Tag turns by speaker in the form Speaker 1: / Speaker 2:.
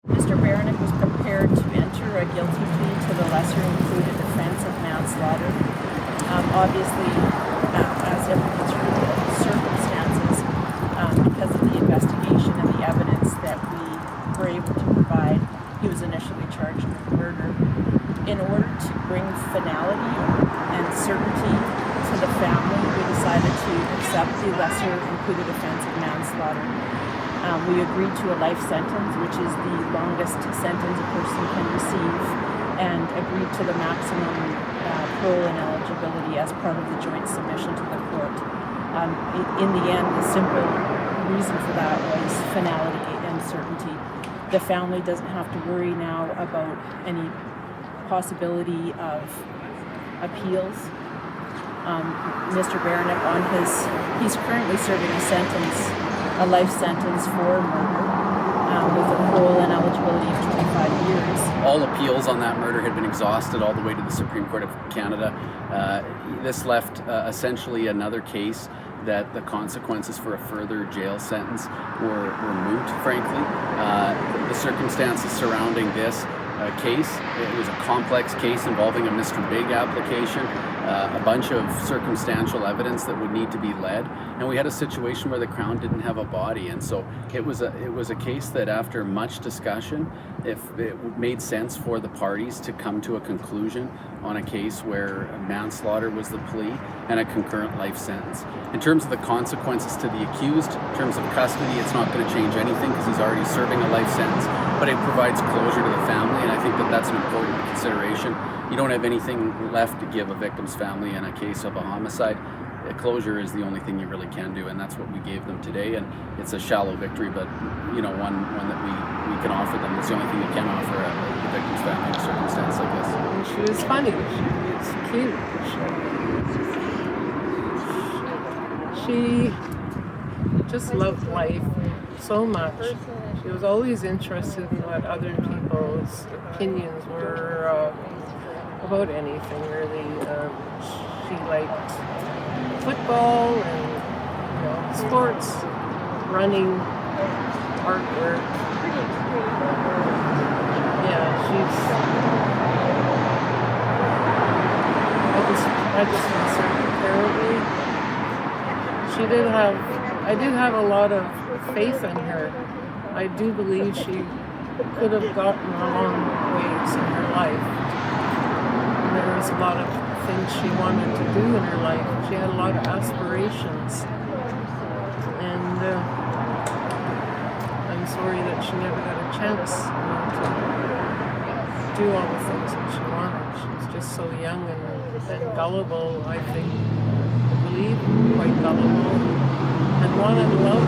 Speaker 1: Mr. Baranec was prepared to enter a guilty plea to the lesser included offense of manslaughter. Obviously, as everyone's heard, the circumstances, because of the investigation and the evidence that we were able to provide, he was initially charged with murder. In order to bring finality and certainty to the family, we decided to accept the lesser included offense of manslaughter. We agreed to a life sentence, which is the longest sentence a person can receive, and agreed to the maximum parole and eligibility as part of the joint submission to the court. In the end, the simple reason for that was finality and certainty. The family doesn't have to worry now about any possibility of appeals. Mr. Baranec, he's currently serving a life sentence for murder with a parole and eligibility of 25 years.
Speaker 2: All appeals on that murder had been exhausted all the way to the Supreme Court of Canada. This left essentially another case that the consequences for a further jail sentence were moot, frankly. The circumstances surrounding this case, it was a complex case involving a Mr. Big application, a bunch of circumstantial evidence that would need to be led, and we had a situation where the Crown didn't have a body, and so it was a case that after much discussion, if it made sense for the parties to come to a conclusion on a case where manslaughter was the plea and a concurrent life sentence. In terms of the consequences to the accused, in terms of custody, it's not going to change anything because he's already serving a life sentence, but it provides closure to the family, and I think that that's an important consideration. You don't have anything left to give a victim's family in a case of a homicide. Closure is the only thing you really can do, and that's what we gave them today, and it's a shallow victory, but one that we can offer them. It's the only thing you can offer a victim's family in a circumstance like this.
Speaker 3: And she was funny, she was cute. She just loved life so much. She was always interested in what other people's opinions were about anything, really. She liked football and sports, running, artwork. Yeah, I just miss her terribly. I did have a lot of faith in her. I do believe she could have gotten a long ways in her life. And there was a lot of things she wanted to do in her life. She had a lot of aspirations. And I'm sorry that she never got a chance to do all the things that she wanted. She was just so young and gullible, I think. I believe quite gullible. And wanted love.